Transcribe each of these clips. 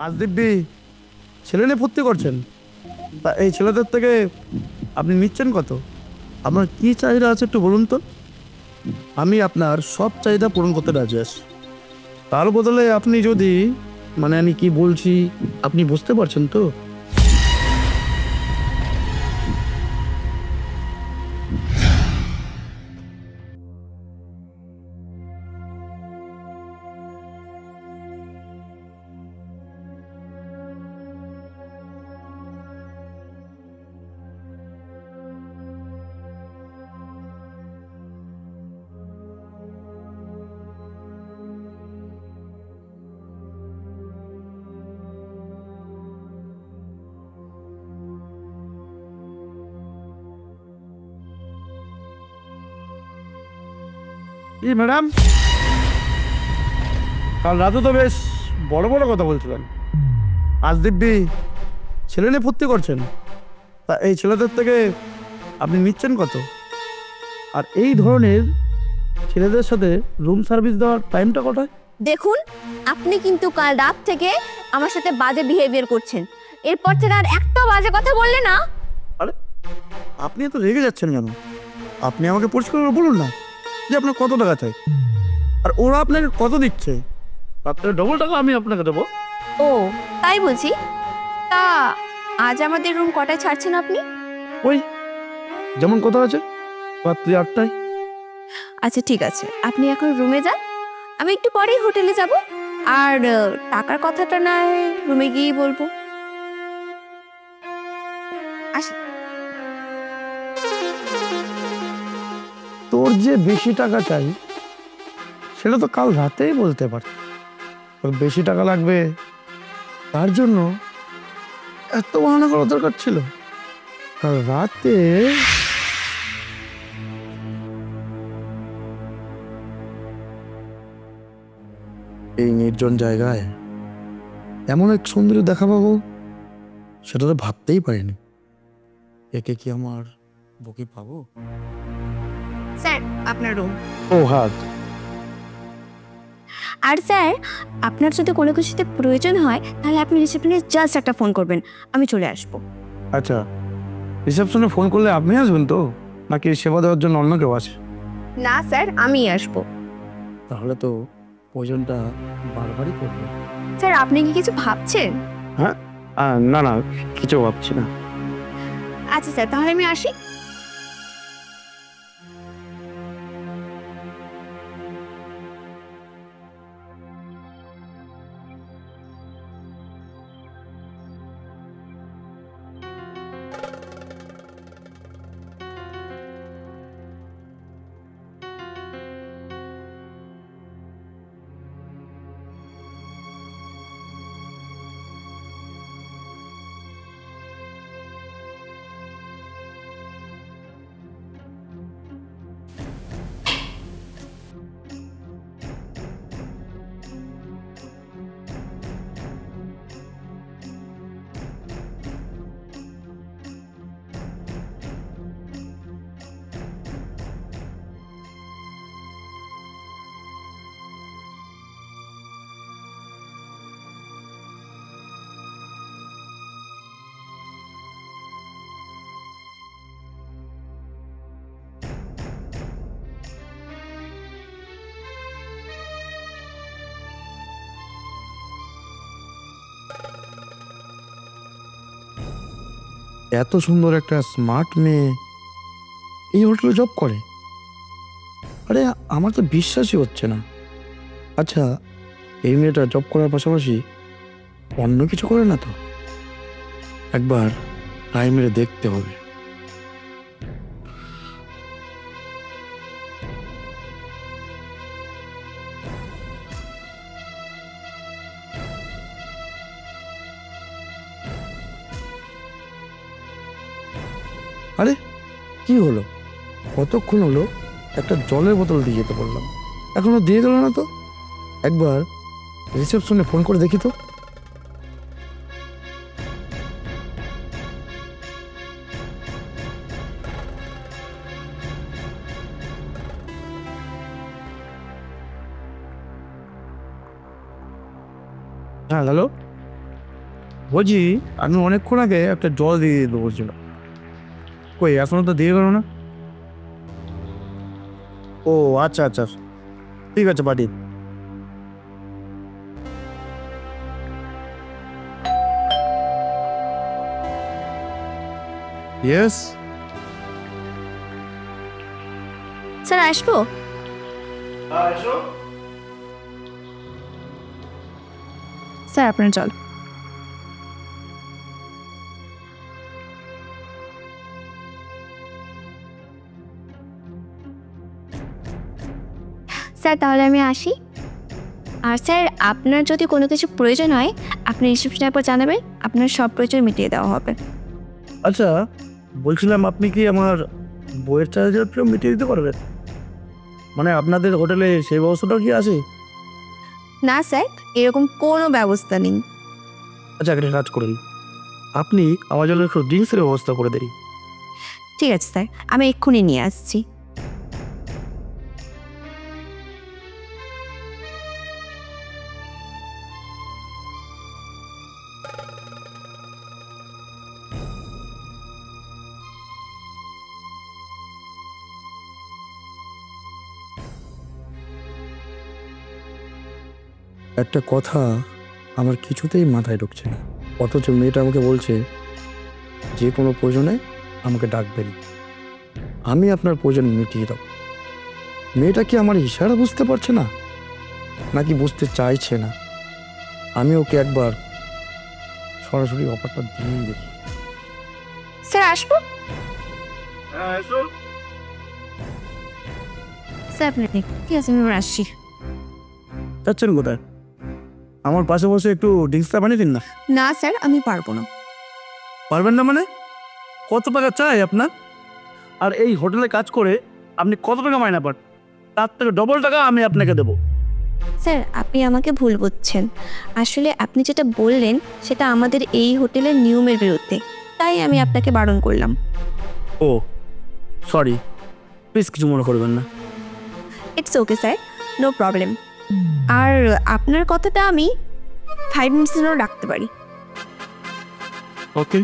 আজ দিব্যি ছেলে নিয়ে ফুর্তি করছেন, তা এই ছেলেদের থেকে আপনি নিচ্ছেন কত? আপনার কি চাহিদা আছে একটু বলুন তো। আমি আপনার সব চাহিদা পূরণ করতে রাজি আছি। তার বদলে আপনি যদি, মানে আমি কি বলছি আপনি বুঝতে পারছেন তো? ম্যাডাম, কাল রাতে তো বেশ বড় বড় কথা বলছিলেন, আজ দিব্যি ছেলে নিয়ে ফুর্তি করছেন, তা এই ছেলেদের থেকে আপনি নিচ্ছেন কত? আর এই ধরনের ছেলেদের সাথে রুম সার্ভিস দেওয়ার টাইমটা কটায়? দেখুন, আপনি কিন্তু কাল রাত থেকে আমার সাথে বাজে বিহেভিয়ার করছেন। এরপর থেকে আর একটা বাজে কথা বললে না। আরে আপনি এত রেগে যাচ্ছেন কেন? আপনি আমাকে পরিষ্কার করে বলুন না যে আপনার কত টাকা চাই, আর ওরা আপনাকে কত দিচ্ছে। তার ডবল টাকা আমি আপনাকে দেবো। ও তাই বুঝি? তা আজ আমাদের রুম কটায় ছাড়ছেন আপনি? ওই যেমন কথা আছে, রাত্রি 8টায়। আচ্ছা ঠিক আছে, আপনি এখন রুমে যান, আমি একটু পরেই হোটেলে যাব। আর টাকার কথাটা না রুমে গিয়েই বলবো। আসি। তোর যে বেশি টাকা চাই সেটা তো কাল রাতেই বলতে পার। তোর বেশি টাকা লাগবে তার জন্য এত বাহানা করার দরকার ছিল? কাল রাতে এই নির্জন জায়গায় এমন এক সুন্দরী দেখা পাবো সেটা তো ভাবতেই পারিনি। একে কি আমার বুকে পাবো? স্যার, আপনার রুম। ও হাত। আর স্যার, আপনার যদি কোনো কিছুতে প্রয়োজন হয় তাহলে আপনি রিসেপশনে জাস্ট একটা ফোন করবেন, আমি চলে আসবো। আচ্ছা, রিসেপশনে ফোন করলে আপনি আসবেন তো, নাকি সেবা দেওয়ার জন্য অন্য কেউ আছে? না স্যার, আমিই আসবো। তাহলে তো প্রয়োজনটা বারবারই করবে। স্যার, আপনি কি কিছু ভাবছেন? হ্যাঁ, না না, কিছু ভাবছি না। আচ্ছা স্যার, তাহলে আমি আসি। এত সুন্দর একটা স্মার্ট মেয়ে এই হোটেলে জব করে? আরে আমার তো বিশ্বাসই হচ্ছে না। আচ্ছা, এই মেয়েটা জব করার পাশাপাশি অন্য কিছু করে না তো? একবার ট্রাই মেরে দেখতে হবে। আরে কি হলো? কতক্ষণ হলো একটা জলের বোতল দিয়ে যেতে বললাম, এখনো দিয়ে গেল না তো। একবার রিসেপশনে ফোন করে দেখি তো। হ্যাঁ হ্যালো, বলছি আমি অনেকক্ষণ আগে একটা জল দিয়ে দিতে বলছিলাম, কই এখনো তো দিয়ে গেল না। ও আচ্ছা আচ্ছা, ঠিক আছে পাঠিয়ে। ইয়েস। স্যার আসবো? স্যার আপনার জল। স্যার তাহলে আমি আসি। আর স্যার আপনার যদি কোনো কিছু প্রয়োজন হয় আপনি রিসেপশনে একবার জানাবেন, আপনার সব প্রয়োজন মিটিয়ে দেওয়া হবে। আচ্ছা বলছিলাম, আপনি কি আমার বইয়ের চার্জের প্রিয় মিটিয়ে দিতে পারবেন? মানে আপনাদের হোটেলে সেই ব্যবস্থাটাও কি আছে? না স্যার, এরকম কোনো ব্যবস্থা নেই। আচ্ছা একটা কাজ করুন, আপনি আমার জন্য একটু ড্রিঙ্কসের ব্যবস্থা করে দেন। ঠিক আছে স্যার, আমি এক্ষুনি নিয়ে আসছি। একটা কথা আমার কিছুতেই মাথায় ঢুকছে না, অথচ মেয়েটা আমাকে বলছে যে কোনো প্রয়োজনে আমাকে ডাকবেন, আমি আপনার প্রয়োজন মিটিয়ে দেব। মেয়েটা কি আমার ইশারা বুঝতে পারছে না, নাকি বুঝতে চাইছে না? আমি ওকে একবার সরাসরি অফারটা দিয়ে দেখি। স্যার আসবো? স্যার আপনি ঠিক আছে, আমি এবার আসছি। যাচ্ছেন কোথায়? আমার পাশে বসে একটু ড্রিঙ্কসটা বানিয়ে দিন না। না স্যার, আমি পারবো না। পারবেন না মানে? কত টাকা চাই আপনার? আর এই হোটেলে কাজ করে আপনি কত টাকা মাইনা পান? তার থেকে ডবল টাকা আমি আপনাকে দেবো। স্যার আপনি আমাকে ভুল বুঝছেন। আসলে আপনি যেটা বললেন সেটা আমাদের এই হোটেলের নিয়মের বিরুদ্ধে, তাই আমি আপনাকে বারণ করলাম। ও সরি, প্লিজ কিছু মনে করবেন না। It's okay sir, no problem. আর আপনার কথাটা আমি 5 মিনিটস জন্য রাখতে পারি। ওকে।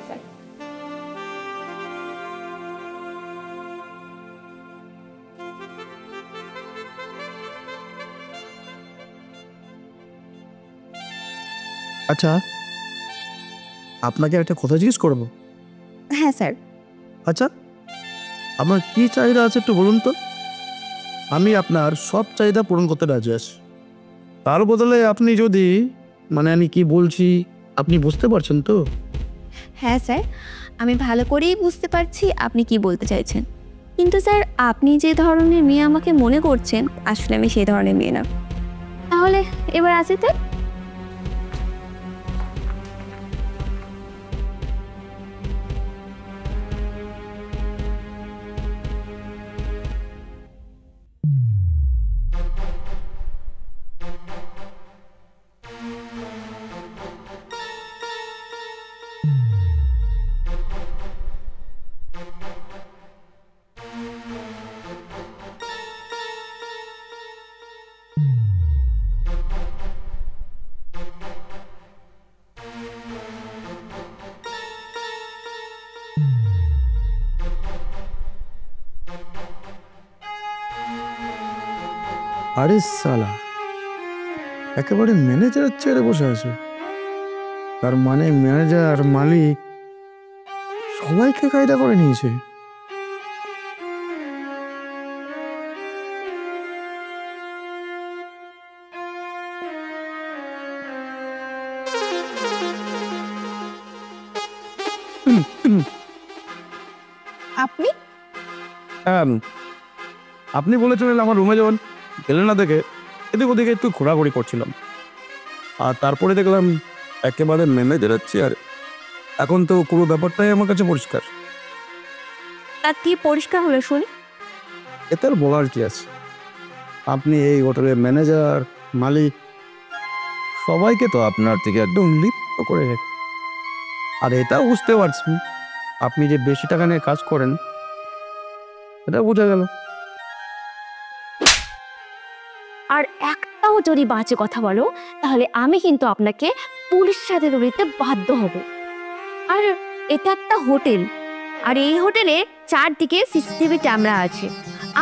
স্যার আচ্ছা আপনাকে একটা কথা জিজ্ঞেস করবো? হ্যাঁ স্যার। আচ্ছা আপনার কি চাহিদা আছে একটু বলুন তো, আমি আপনার সব চাহিদা পূরণ করতে রাজি আছি। তার বদলে আপনি যদি, মানে আমি কি বলছি আপনি বুঝতে পারছেন তো? হ্যাঁ স্যার, আমি ভালো করেই বুঝতে পারছি আপনি কি বলতে চাইছেন, কিন্তু স্যার আপনি যে ধরনের মেয়ে আমাকে মনে করছেন আসলে আমি সেই ধরনের মেয়ে না। তাহলে এবার আসি স্যার। আরে সালা, একেবারে ম্যানেজারের চেয়ারে বসে আছে। তার মানে ম্যানেজার মালিক সবাইকে কায়দা করে নিয়েছে। আপনি আপনি বলেছিলেন আমার রুমে যখন গেলেন না দেখে এদিক ওদিকে একটু ঘোরাঘুরি করছিলাম, আর তারপরে দেখলাম একেবারে ম্যানেজারের চেয়ার। এখন তো পুরো ব্যাপারটাই আমার কাছে পরিষ্কার। তার থেকে পরিষ্কার হলো শুনি। এতে আর বলার কি আছে? আপনি এই হোটেলের ম্যানেজার, মালিক, সবাইকে তো আপনার থেকে একদম লিপ্ত করে রেখে। আর এটাও বুঝতে পারছি আপনি যে বেশি টাকা নিয়ে কাজ করেন, এটা বোঝা গেল। আর একটাও যদি বাজে কথা বলো তাহলে আমি কিন্তু আপনাকে পুলিশের সাথে দৌড়িতে বাধ্য হব। আর এটা একটা হোটেল, আর এই হোটেলে চারদিকে সিসিটিভি ক্যামেরা আছে।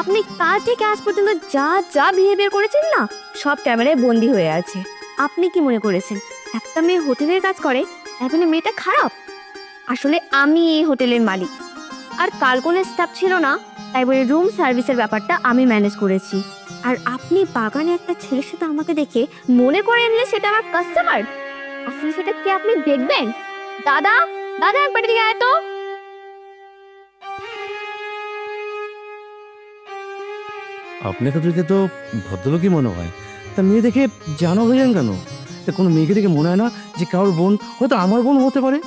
আপনি কাল থেকে আজ পর্যন্ত যা যা বিহেভিয়ার করেছেন না, সব ক্যামেরায় বন্দি হয়ে আছে। আপনি কি মনে করেছেন একটা মেয়ে হোটেলের কাজ করে তাই বলে মেয়েটা খারাপ? আসলে আমি এই হোটেলের মালিক, আর কাল কোনো স্টাফ ছিল না, তাই বলে রুম সার্ভিসের ব্যাপারটা আমি ম্যানেজ করেছি। আর আপনি বাগানে একটা ছেলের সাথে আমাকে দেখে মনে করে নিলে সেটা আমার কাস্টমার। আসলে সেটা কি আপনি দেখবেন? দাদা, দাদা একবার এদিকে আয় তো। আপনাকে দেখে তো ভদ্রলোকই মনে হয়, তা মেয়ে দেখে জানা হয়ে যান কেন? তা কোনো মেয়েকে দেখে মনে হয় না যে কারোর বোন, হয়তো আমার বোন হতে পারে?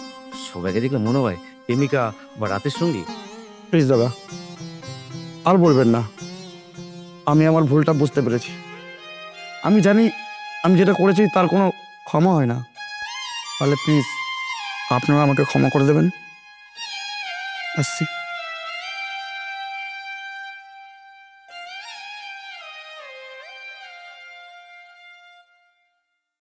সবাইকে দেখলে মনে হয় প্রেমিকা বা রাতের সঙ্গী। প্লিজ দাদা, আর বলবেন না। আমি আমার ভুলটা বুঝতে পেরেছি। আমি জানি আমি যেটা করেছি তার কোনো ক্ষমা হয় না। তাহলে প্লিজ আপনারা আমাকে ক্ষমা করে দেবেন। আসছি।